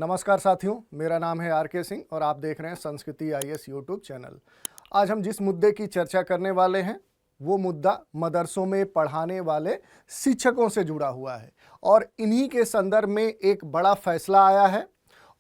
नमस्कार साथियों, मेरा नाम है आर.के. सिंह और आप देख रहे हैं संस्कृति आईएएस यूट्यूब चैनल। आज हम जिस मुद्दे की चर्चा करने वाले हैं वो मुद्दा मदरसों में पढ़ाने वाले शिक्षकों से जुड़ा हुआ है और इन्हीं के संदर्भ में एक बड़ा फैसला आया है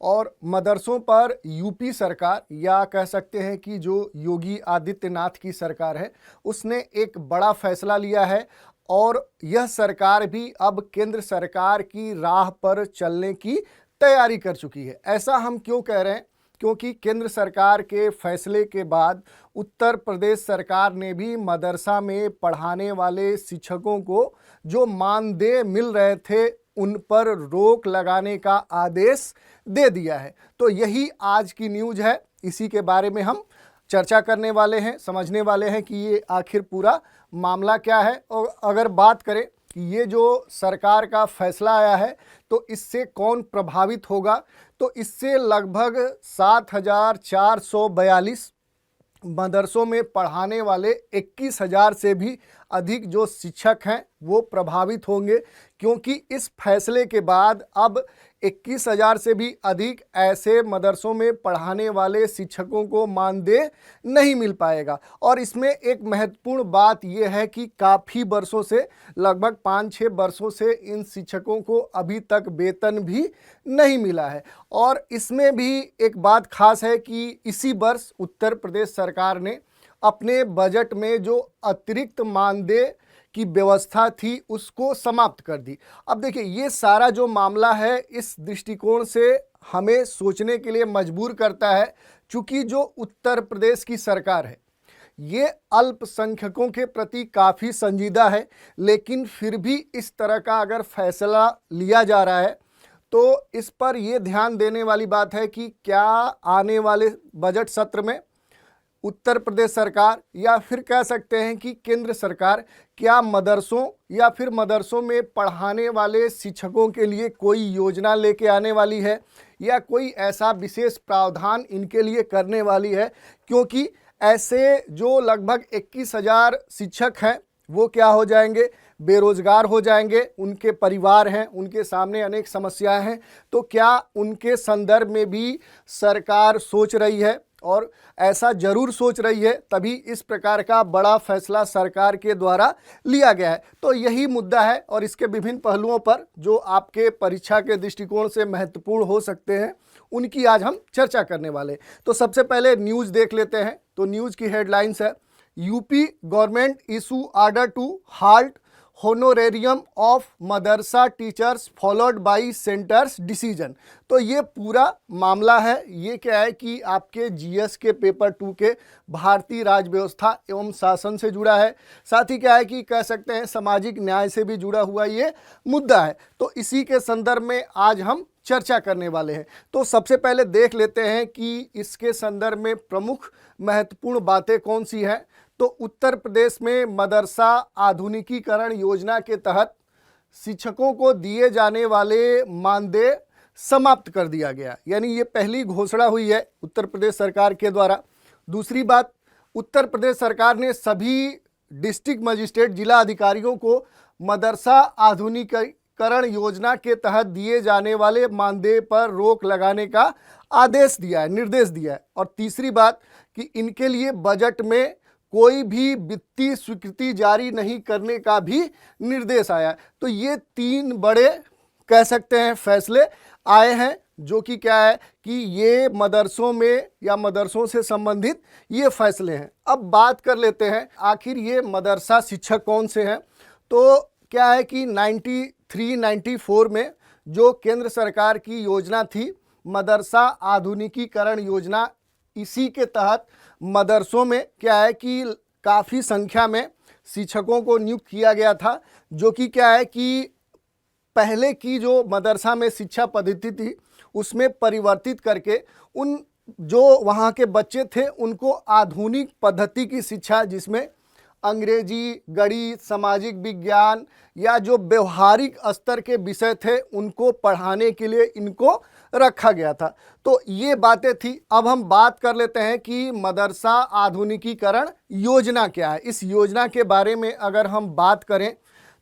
और मदरसों पर यूपी सरकार या कह सकते हैं कि जो योगी आदित्यनाथ की सरकार है उसने एक बड़ा फैसला लिया है और यह सरकार भी अब केंद्र सरकार की राह पर चलने की तैयारी कर चुकी है। ऐसा हम क्यों कह रहे हैं? क्योंकि केंद्र सरकार के फैसले के बाद उत्तर प्रदेश सरकार ने भी मदरसा में पढ़ाने वाले शिक्षकों को जो मानदेय मिल रहे थे उन पर रोक लगाने का आदेश दे दिया है। तो यही आज की न्यूज़ है, इसी के बारे में हम चर्चा करने वाले हैं, समझने वाले हैं कि ये आखिर पूरा मामला क्या है। और अगर बात करें कि ये जो सरकार का फैसला आया है तो इससे कौन प्रभावित होगा, तो इससे लगभग 7,442 मदरसों में पढ़ाने वाले 21,000 से भी अधिक जो शिक्षक हैं वो प्रभावित होंगे, क्योंकि इस फैसले के बाद अब 21,000 से भी अधिक ऐसे मदरसों में पढ़ाने वाले शिक्षकों को मानदेय नहीं मिल पाएगा। और इसमें एक महत्वपूर्ण बात यह है कि काफ़ी वर्षों से, लगभग 5-6 वर्षों से इन शिक्षकों को अभी तक वेतन भी नहीं मिला है। और इसमें भी एक बात खास है कि इसी वर्ष उत्तर प्रदेश सरकार ने अपने बजट में जो अतिरिक्त मानदेय की व्यवस्था थी उसको समाप्त कर दी। अब देखिए, ये सारा जो मामला है इस दृष्टिकोण से हमें सोचने के लिए मजबूर करता है, चूँकि जो उत्तर प्रदेश की सरकार है ये अल्पसंख्यकों के प्रति काफ़ी संजीदा है, लेकिन फिर भी इस तरह का अगर फैसला लिया जा रहा है तो इस पर यह ध्यान देने वाली बात है कि क्या आने वाले बजट सत्र में उत्तर प्रदेश सरकार या फिर कह सकते हैं कि केंद्र सरकार क्या मदरसों या फिर मदरसों में पढ़ाने वाले शिक्षकों के लिए कोई योजना लेके आने वाली है या कोई ऐसा विशेष प्रावधान इनके लिए करने वाली है। क्योंकि ऐसे जो लगभग 21,000 शिक्षक हैं वो क्या हो जाएंगे, बेरोजगार हो जाएंगे, उनके परिवार हैं, उनके सामने अनेक समस्याएं हैं। तो क्या उनके संदर्भ में भी सरकार सोच रही है? और ऐसा जरूर सोच रही है, तभी इस प्रकार का बड़ा फैसला सरकार के द्वारा लिया गया है। तो यही मुद्दा है और इसके विभिन्न पहलुओं पर जो आपके परीक्षा के दृष्टिकोण से महत्वपूर्ण हो सकते हैं उनकी आज हम चर्चा करने वाले। तो सबसे पहले न्यूज़ देख लेते हैं। तो न्यूज़ की हेडलाइंस है, UP government issue order to halt honorarium of मदरसा teachers followed by centre's decision. तो ये पूरा मामला है, ये क्या है कि आपके जीएस के पेपर 2 के भारतीय राज्य व्यवस्था एवं शासन से जुड़ा है। साथ ही क्या है कि कह सकते हैं सामाजिक न्याय से भी जुड़ा हुआ ये मुद्दा है। तो इसी के संदर्भ में आज हम चर्चा करने वाले हैं। तो सबसे पहले देख लेते हैं कि इसके संदर्भ में प्रमुख महत्वपूर्ण बातें कौन सी हैं। तो उत्तर प्रदेश में मदरसा आधुनिकीकरण योजना के तहत शिक्षकों को दिए जाने वाले मानदेय समाप्त कर दिया गया, यानी ये पहली घोषणा हुई है उत्तर प्रदेश सरकार के द्वारा। दूसरी बात, उत्तर प्रदेश सरकार ने सभी डिस्ट्रिक्ट मजिस्ट्रेट जिला अधिकारियों को मदरसा आधुनिकीकरण योजना के तहत दिए जाने वाले मानदेय पर रोक लगाने का आदेश दिया है, निर्देश दिया है। और तीसरी बात कि इनके लिए बजट में कोई भी वित्तीय स्वीकृति जारी नहीं करने का भी निर्देश आया है। तो ये 3 बड़े कह सकते हैं फैसले आए हैं, जो कि क्या है कि ये मदरसों में या मदरसों से संबंधित ये फैसले हैं। अब बात कर लेते हैं आखिर ये मदरसा शिक्षक कौन से हैं। तो क्या है कि 93-94 में जो केंद्र सरकार की योजना थी मदरसा आधुनिकीकरण योजना, इसी के तहत मदरसों में क्या है कि काफ़ी संख्या में शिक्षकों को नियुक्त किया गया था, जो कि क्या है कि पहले की जो मदरसा में शिक्षा पद्धति थी उसमें परिवर्तित करके उन जो वहाँ के बच्चे थे उनको आधुनिक पद्धति की शिक्षा, जिसमें अंग्रेजी, गणित, सामाजिक विज्ञान या जो व्यवहारिक स्तर के विषय थे उनको पढ़ाने के लिए इनको रखा गया था। तो ये बातें थी। अब हम बात कर लेते हैं कि मदरसा आधुनिकीकरण योजना क्या है। इस योजना के बारे में अगर हम बात करें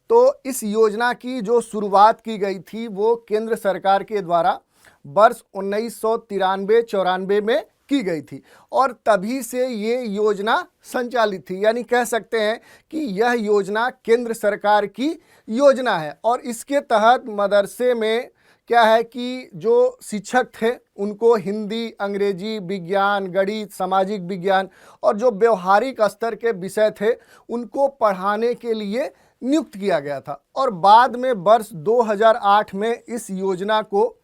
तो इस योजना की जो शुरुआत की गई थी वो केंद्र सरकार के द्वारा वर्ष 1993-94 में की गई थी और तभी से ये योजना संचालित थी। यानी कह सकते हैं कि यह योजना केंद्र सरकार की योजना है और इसके तहत मदरसे में क्या है कि जो शिक्षक थे उनको हिंदी, अंग्रेजी, विज्ञान, गणित, सामाजिक विज्ञान और जो व्यवहारिक स्तर के विषय थे उनको पढ़ाने के लिए नियुक्त किया गया था। और बाद में वर्ष 2008 में इस योजना को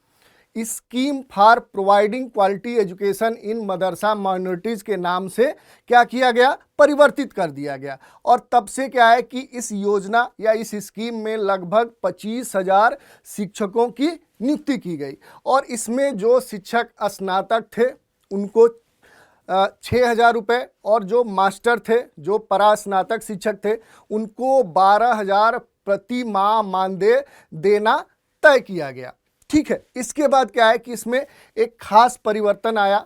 scheme for providing quality education in Madrasa minorities के नाम से क्या किया गया, परिवर्तित कर दिया गया। और तब से क्या है कि इस योजना या इस स्कीम में लगभग 25,000 शिक्षकों की नियुक्ति की गई और इसमें जो शिक्षक स्नातक थे उनको 6,000 रुपये और जो मास्टर थे, जो परास्नातक शिक्षक थे, उनको 12,000 प्रति माह मानदेय देना तय किया गया। ठीक है, इसके बाद क्या है कि इसमें एक खास परिवर्तन आया।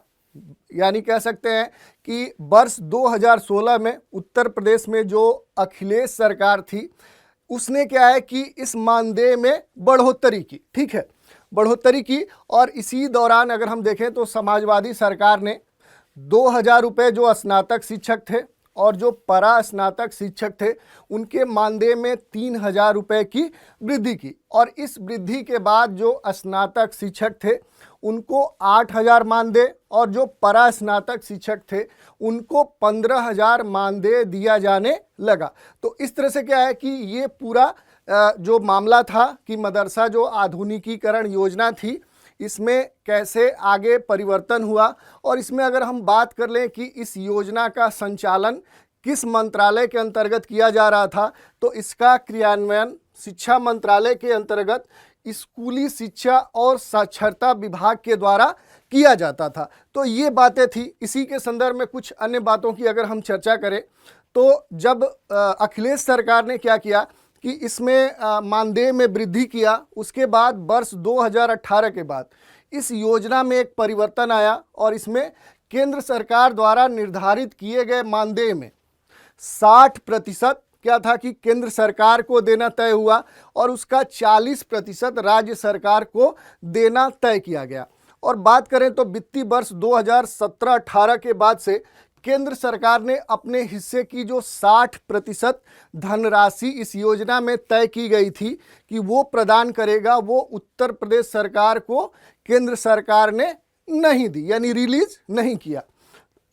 यानी कह सकते हैं कि वर्ष 2016 में उत्तर प्रदेश में जो अखिलेश सरकार थी उसने क्या है कि इस मानदेय में बढ़ोतरी की। ठीक है, बढ़ोतरी की और इसी दौरान अगर हम देखें तो समाजवादी सरकार ने 2,000 रुपये जो स्नातक शिक्षक थे और जो परास्नातक शिक्षक थे उनके मानदेय में 3,000 रुपये की वृद्धि की और इस वृद्धि के बाद जो स्नातक शिक्षक थे उनको 8,000 मानदेय और जो परास्नातक शिक्षक थे उनको 15,000 मानदेय दिया जाने लगा। तो इस तरह से क्या है कि ये पूरा जो मामला था कि मदरसा जो आधुनिकीकरण योजना थी इसमें कैसे आगे परिवर्तन हुआ और इसमें अगर हम बात कर लें कि इस योजना का संचालन किस मंत्रालय के अंतर्गत किया जा रहा था तो इसका क्रियान्वयन शिक्षा मंत्रालय के अंतर्गत स्कूली शिक्षा और साक्षरता विभाग के द्वारा किया जाता था। तो ये बातें थी। इसी के संदर्भ में कुछ अन्य बातों की अगर हम चर्चा करें तो जब अखिलेश सरकार ने क्या किया कि इसमें मानदेय में वृद्धि किया, उसके बाद वर्ष 2018 के बाद इस योजना में एक परिवर्तन आया और इसमें केंद्र सरकार द्वारा निर्धारित किए गए मानदेय में 60% क्या था कि केंद्र सरकार को देना तय हुआ और उसका 40% राज्य सरकार को देना तय किया गया। और बात करें तो वित्तीय वर्ष 2017-18 के बाद से केंद्र सरकार ने अपने हिस्से की जो 60% धनराशि इस योजना में तय की गई थी कि वो प्रदान करेगा, वो उत्तर प्रदेश सरकार को केंद्र सरकार ने नहीं दी, यानी रिलीज नहीं किया।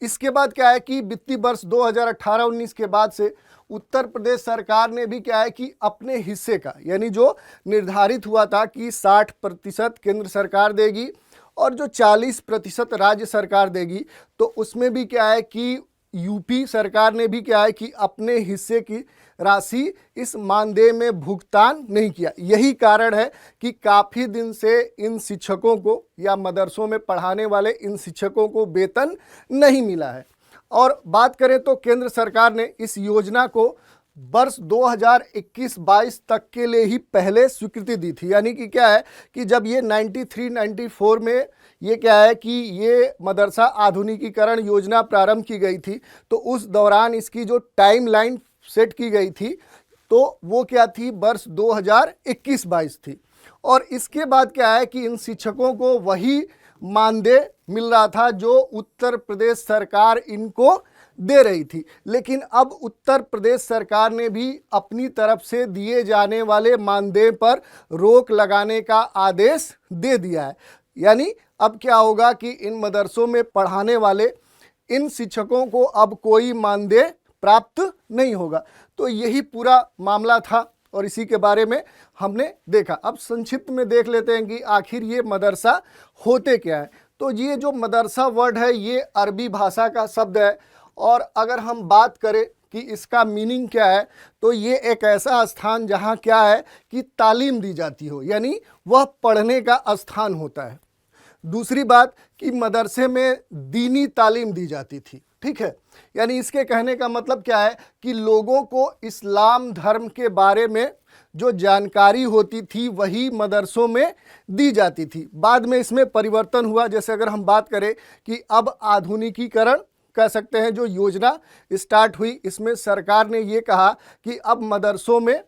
इसके बाद क्या है कि वित्तीय वर्ष 2018-19 के बाद से उत्तर प्रदेश सरकार ने भी क्या है कि अपने हिस्से का, यानी जो निर्धारित हुआ था कि 60% केंद्र सरकार देगी और जो 40% राज्य सरकार देगी, तो उसमें भी क्या है कि यूपी सरकार ने भी क्या है कि अपने हिस्से की राशि इस मानदेय में भुगतान नहीं किया। यही कारण है कि काफ़ी दिन से इन शिक्षकों को या मदरसों में पढ़ाने वाले इन शिक्षकों को वेतन नहीं मिला है। और बात करें तो केंद्र सरकार ने इस योजना को वर्ष 2021-22 तक के लिए ही पहले स्वीकृति दी थी। यानी कि क्या है कि जब ये 93-94 में ये क्या है कि ये मदरसा आधुनिकीकरण योजना प्रारंभ की गई थी तो उस दौरान इसकी जो टाइमलाइन सेट की गई थी तो वो क्या थी, वर्ष 2021-22 थी। और इसके बाद क्या है कि इन शिक्षकों को वही मानदेय मिल रहा था जो उत्तर प्रदेश सरकार इनको दे रही थी। लेकिन अब उत्तर प्रदेश सरकार ने भी अपनी तरफ से दिए जाने वाले मानदेय पर रोक लगाने का आदेश दे दिया है। यानी अब क्या होगा कि इन मदरसों में पढ़ाने वाले इन शिक्षकों को अब कोई मानदेय प्राप्त नहीं होगा। तो यही पूरा मामला था और इसी के बारे में हमने देखा। अब संक्षिप्त में देख लेते हैं कि आखिर ये मदरसा होते क्या है। तो ये जो मदरसा वर्ड है ये अरबी भाषा का शब्द है और अगर हम बात करें कि इसका मीनिंग क्या है तो ये एक ऐसा स्थान जहाँ क्या है कि तालीम दी जाती हो, यानी वह पढ़ने का स्थान होता है। दूसरी बात कि मदरसे में दीनी तालीम दी जाती थी। ठीक है, यानी इसके कहने का मतलब क्या है कि लोगों को इस्लाम धर्म के बारे में जो जानकारी होती थी वही मदरसों में दी जाती थी। बाद में इसमें परिवर्तन हुआ। जैसे अगर हम बात करें कि अब आधुनिकीकरण कह सकते हैं जो योजना स्टार्ट हुई, इसमें सरकार ने ये कहा कि अब मदरसों में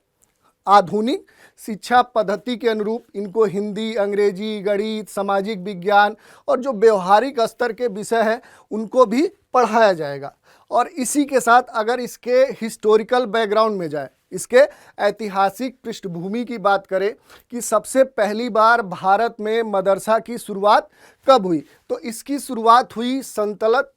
आधुनिक शिक्षा पद्धति के अनुरूप इनको हिंदी, अंग्रेजी, गणित, सामाजिक विज्ञान और जो व्यवहारिक स्तर के विषय हैं उनको भी पढ़ाया जाएगा। और इसी के साथ अगर इसके हिस्टोरिकल बैकग्राउंड में जाए, इसके ऐतिहासिक पृष्ठभूमि की बात करें कि सबसे पहली बार भारत में मदरसा की शुरुआत कब हुई, तो इसकी शुरुआत हुई सल्तनत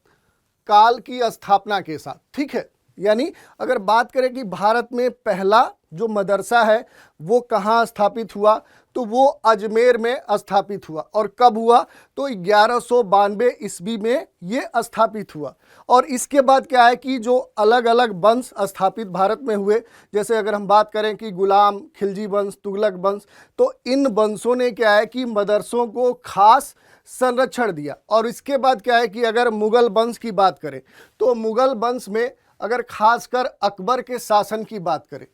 काल की स्थापना के साथ। ठीक है, यानी अगर बात करें कि भारत में पहला जो मदरसा है वो कहाँ स्थापित हुआ, तो वो अजमेर में स्थापित हुआ। और कब हुआ, तो 1192 ईस्वी में ये स्थापित हुआ। और इसके बाद क्या है कि जो अलग अलग वंश स्थापित भारत में हुए, जैसे अगर हम बात करें कि गुलाम, खिलजी वंश, तुगलक वंश, तो इन वंशों ने क्या है कि मदरसों को खास संरक्षण दिया। और इसके बाद क्या है कि अगर मुगल वंश की बात करें, तो मुगल वंश में अगर खासकर अकबर के शासन की बात करें,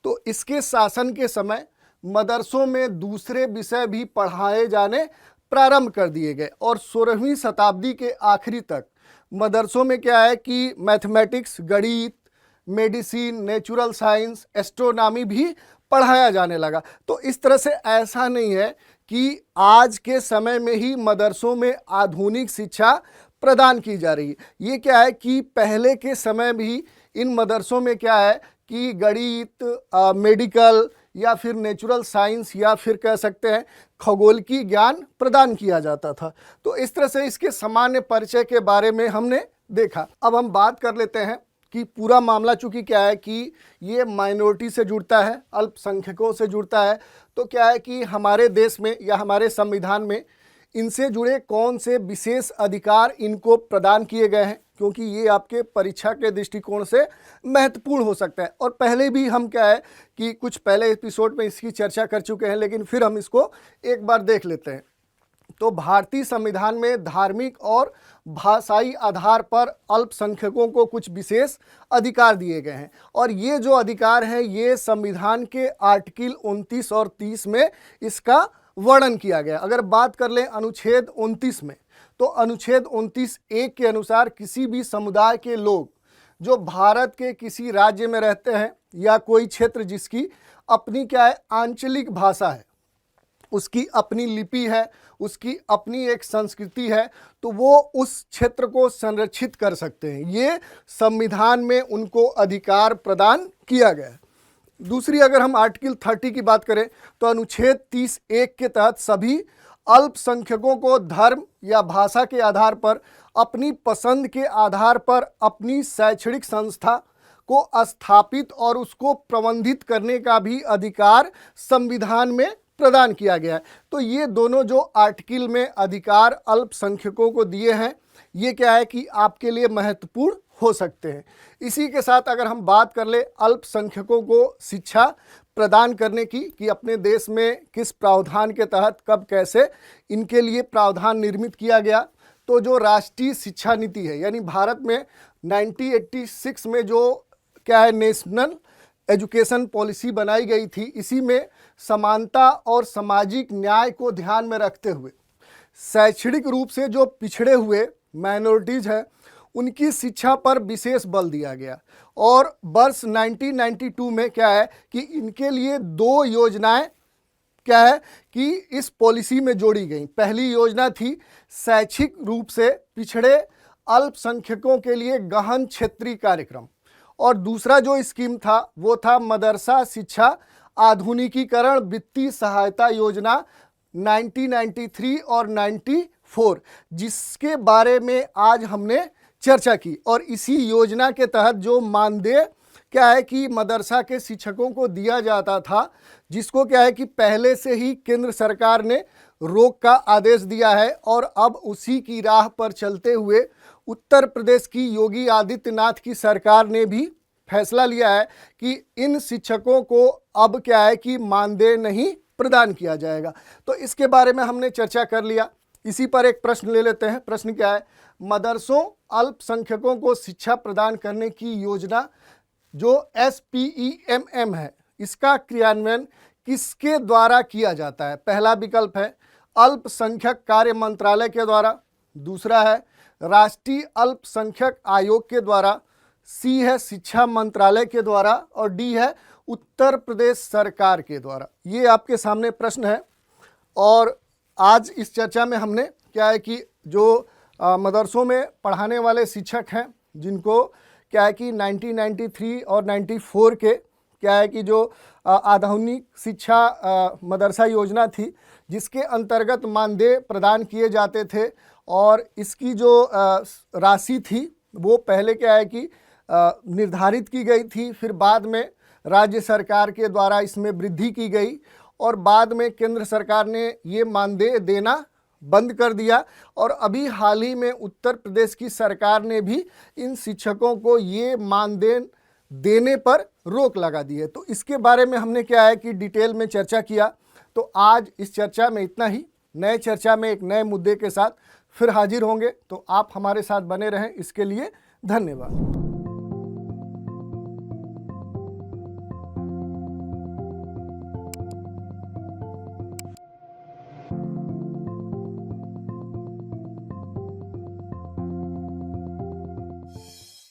तो इसके शासन के समय मदरसों में दूसरे विषय भी पढ़ाए जाने प्रारंभ कर दिए गए। और 16वीं शताब्दी के आखिरी तक मदरसों में क्या है कि मैथमेटिक्स, गणित, मेडिसिन, नेचुरल साइंस, एस्ट्रोनॉमी भी पढ़ाया जाने लगा। तो इस तरह से ऐसा नहीं है कि आज के समय में ही मदरसों में आधुनिक शिक्षा प्रदान की जा रही है। ये क्या है कि पहले के समय भी इन मदरसों में क्या है कि गणित, मेडिकल या फिर नेचुरल साइंस या फिर कह सकते हैं खगोल की ज्ञान प्रदान किया जाता था। तो इस तरह से इसके सामान्य परिचय के बारे में हमने देखा। अब हम बात कर लेते हैं कि पूरा मामला चूँकि क्या है कि ये माइनॉरिटी से जुड़ता है, अल्पसंख्यकों से जुड़ता है, तो क्या है कि हमारे देश में या हमारे संविधान में इनसे जुड़े कौन से विशेष अधिकार इनको प्रदान किए गए हैं, क्योंकि ये आपके परीक्षा के दृष्टिकोण से महत्वपूर्ण हो सकता है। और पहले भी हम क्या है कि कुछ पहले एपिसोड में इसकी चर्चा कर चुके हैं, लेकिन फिर हम इसको एक बार देख लेते हैं। तो भारतीय संविधान में धार्मिक और भाषाई आधार पर अल्पसंख्यकों को कुछ विशेष अधिकार दिए गए हैं। और ये जो अधिकार हैं ये संविधान के आर्टिकल 29 और 30 में इसका वर्णन किया गया। अगर बात कर लें अनुच्छेद 29 में, तो अनुच्छेद 29(1) के अनुसार किसी भी समुदाय के लोग जो भारत के किसी राज्य में रहते हैं या कोई क्षेत्र जिसकी अपनी क्या है आंचलिक भाषा है, उसकी अपनी लिपि है, उसकी अपनी एक संस्कृति है, तो वो उस क्षेत्र को संरक्षित कर सकते हैं। ये संविधान में उनको अधिकार प्रदान किया गया है। दूसरी अगर हम आर्टिकल 30 की बात करें, तो अनुच्छेद 30(1) के तहत सभी अल्पसंख्यकों को धर्म या भाषा के आधार पर अपनी पसंद के आधार पर अपनी शैक्षणिक संस्था को स्थापित और उसको प्रबंधित करने का भी अधिकार संविधान में प्रदान किया गया है। तो ये दोनों जो आर्टिकल में अधिकार अल्पसंख्यकों को दिए हैं, ये क्या है कि आपके लिए महत्वपूर्ण हो सकते हैं। इसी के साथ अगर हम बात कर ले अल्पसंख्यकों को शिक्षा प्रदान करने की कि अपने देश में किस प्रावधान के तहत कब कैसे इनके लिए प्रावधान निर्मित किया गया, तो जो राष्ट्रीय शिक्षा नीति है यानी भारत में 1986 में जो क्या है नेशनल एजुकेशन पॉलिसी बनाई गई थी, इसी में समानता और सामाजिक न्याय को ध्यान में रखते हुए शैक्षणिक रूप से जो पिछड़े हुए माइनॉरिटीज़ हैं उनकी शिक्षा पर विशेष बल दिया गया। और वर्ष 1992 में क्या है कि इनके लिए 2 योजनाएं क्या है कि इस पॉलिसी में जोड़ी गई। पहली योजना थी शैक्षिक रूप से पिछड़े अल्पसंख्यकों के लिए गहन क्षेत्रीय कार्यक्रम, और दूसरा जो स्कीम था वो था मदरसा शिक्षा आधुनिकीकरण वित्तीय सहायता योजना 1993 और 94, जिसके बारे में आज हमने चर्चा की। और इसी योजना के तहत जो मानदेय क्या है कि मदरसा के शिक्षकों को दिया जाता था, जिसको क्या है कि पहले से ही केंद्र सरकार ने रोक का आदेश दिया है, और अब उसी की राह पर चलते हुए उत्तर प्रदेश की योगी आदित्यनाथ की सरकार ने भी फैसला लिया है कि इन शिक्षकों को अब क्या है कि मानदेय नहीं प्रदान किया जाएगा। तो इसके बारे में हमने चर्चा कर लिया। इसी पर एक प्रश्न ले लेते हैं। प्रश्न क्या है, मदरसों अल्पसंख्यकों को शिक्षा प्रदान करने की योजना जो SPEMM है, इसका क्रियान्वयन किसके द्वारा किया जाता है? पहला विकल्प है अल्पसंख्यक कार्य मंत्रालय के द्वारा, दूसरा है राष्ट्रीय अल्पसंख्यक आयोग के द्वारा, C है शिक्षा मंत्रालय के द्वारा, और D है उत्तर प्रदेश सरकार के द्वारा। ये आपके सामने प्रश्न है और आज इस चर्चा में हमने क्या है कि जो मदरसों में पढ़ाने वाले शिक्षक हैं जिनको क्या है कि 1993 और 94 के क्या है कि जो आधुनिक शिक्षा मदरसा योजना थी जिसके अंतर्गत मानदेय प्रदान किए जाते थे और इसकी जो राशि थी वो पहले क्या है कि निर्धारित की गई थी, फिर बाद में राज्य सरकार के द्वारा इसमें वृद्धि की गई और बाद में केंद्र सरकार ने ये मानदेय देना बंद कर दिया और अभी हाल ही में उत्तर प्रदेश की सरकार ने भी इन शिक्षकों को ये मानदेय देने पर रोक लगा दी है। तो इसके बारे में हमने क्या है कि डिटेल में चर्चा किया। तो आज इस चर्चा में इतना ही। नए चर्चा में एक नए मुद्दे के साथ फिर हाजिर होंगे, तो आप हमारे साथ बने रहें, इसके लिए धन्यवाद।